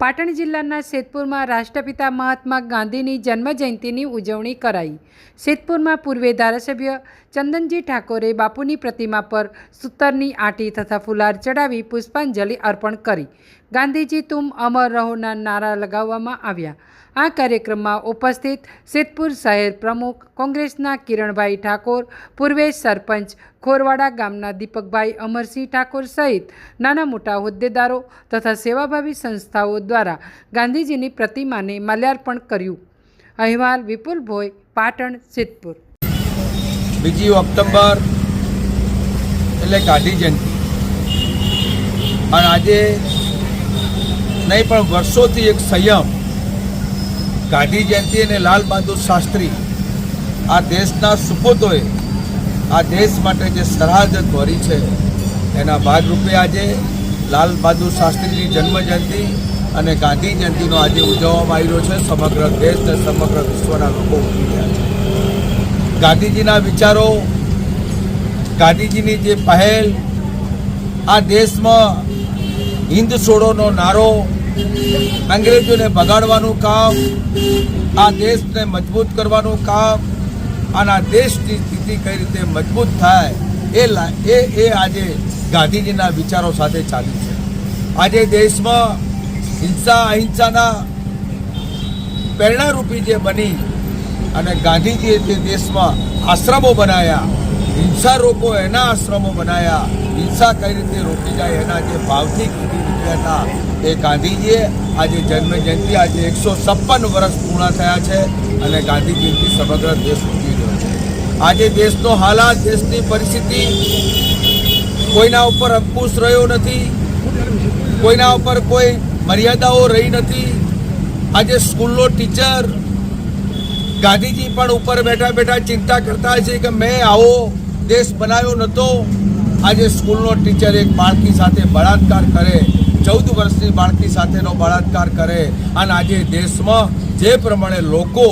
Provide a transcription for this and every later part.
પાટણ જિલ્લાના સિદ્ધપુરમાં રાષ્ટ્રપિતા મહાત્મા ગાંધીની જન્મજયંતિની ઉજવણી કરાઈ। સિદ્ધપુરમાં પૂર્વે ધારાસભ્ય ચંદનજી ઠાકોરે બાપુની પ્રતિમા પર સૂતરની આંટી તથા ફુલાર ચડાવી પુષ્પાંજલિ અર્પણ કરી ગાંધીજી તુમ અમર રહોના નારા લગાવવામાં આવ્યા। આ કાર્યક્રમમાં ઉપસ્થિત સિદ્ધપુર શહેર પ્રમુખ કોંગ્રેસના કિરણભાઈ ઠાકોર, પૂર્વે સરપંચ ખોરવાડા ગામના દીપકભાઈ અમરસિંહ ઠાકોર સહિત નાના મોટા હોદ્દેદારો તથા સેવાભાવી સંસ્થાઓ દ્વારા ગાંધીજીની પ્રતિમાને માલ્યાર્પણ કર્યું। અહેવાલ વિપુલ ભોઈ, પાટણ, સિદ્ધપુર। 2 ઓક્ટોબર એટલે ગાંધી જયંતિ અને આજે નહીં પણ વર્ષોથી એક સંયમ ગાંધી જયંતિ અને લાલ બહાદુર શાસ્ત્રી આ દેશના સુપૂતોએ આ દેશ માટે જે સરહદ દોરી છે એના ભાગરૂપે આજે લાલ બહાદુર શાસ્ત્રીની જન્મજયંતિ અને ગાંધી જયંતિનો આજે ઉજવવામાં આવી રહ્યો છે। સમગ્ર દેશ અને સમગ્ર વિશ્વના લોકો ઉજવી રહ્યા છે। ગાંધીજીના વિચારો, ગાંધીજીની જે પહેલ આ દેશમાં હિન્દ છોડોનો નારો, અંગ્રેજોને ભગાડવાનું કામ, આ દેશને મજબૂત કરવાનું કામ અને આ દેશની સ્થિતિ કઈ રીતે મજબૂત થાય એ આજે ગાંધીજીના વિચારો સાથે ચાલ્યું છે। આજે દેશમાં હિંસા અહિંસાના પ્રેરણારૂપી જે બની અને ગાંધીજીએ તે દેશમાં આશ્રમો બનાવ્યા, હિંસા રોકો એના આશ્રમો બનાવ્યા, હિંસા કઈ રીતે રોકી જાય એના જે ભાવથી કીધી નીકળ્યા હતા એ ગાંધીજીએ આજે જન્મજયંતિ આજે 156 વર્ષ પૂર્ણ થયા છે અને ગાંધી જયંતિ સમગ્ર દેશ ઉજવી રહ્યો છે। આજે દેશનો હાલાત, દેશની પરિસ્થિતિ કોઈના ઉપર અંકુશ રહ્યો નથી, કોઈના ઉપર કોઈ મર્યાદાઓ રહી નથી। આજે સ્કૂલનો ટીચર ગાંધીજી પણ ઉપર બેઠા બેઠા ચિંતા કરતા છે કે મેં આવો દેશ બનાવ્યો નહોતો। આજે સ્કૂલનો ટીચર એક બાળકી સાથે બળાત્કાર કરે, 14 વર્ષની બાળકી સાથેનો બળાત્કાર કરે અને આજે દેશમાં જે પ્રમાણે લોકો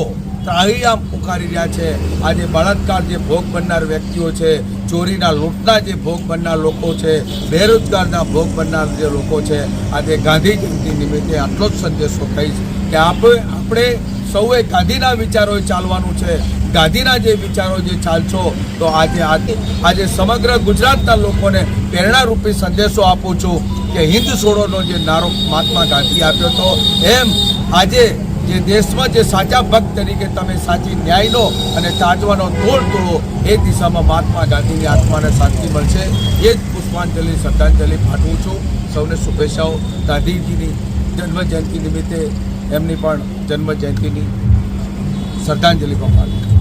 ત્રાહિમામ પુકારી રહ્યા છે, આજે બળાત્કાર જે ભોગ બનનાર વ્યક્તિઓ છે, ચોરીના લૂંટના જે ભોગ બનનાર લોકો છે, બેરોજગારના ભોગ બનનાર જે લોકો છે, આજે ગાંધી જયંતિ નિમિત્તે આટલો જ સંદેશો કહીશ કે આપણે સૌએ ગાંધીના વિચારોએ ચાલવાનું છે। ગાંધીના જે વિચારો જે ચાલશો તો આજે સમગ્ર ગુજરાતના લોકોને પ્રેરણારૂપી સંદેશો આપું છું કે હિન્દ છોડોનો જે નારો મહાત્મા ગાંધી આપ્યો હતો એમ આજે જે દેશમાં જે સાચા ભક્ત તરીકે તમે સાચી ન્યાયનો અને તાજવાનો તોડ તોડો એ દિશામાં મહાત્મા ગાંધીની આત્માને શાંતિ મળશે। એ જ પુષ્પાંજલિ શ્રદ્ધાંજલિ પાઠવું છું। સૌને શુભેચ્છાઓ। ગાંધીજીની જન્મજયંતિ નિમિત્તે એમની પણ જન્મજયંતિની શ્રદ્ધાંજલિ પણ પાઠવું।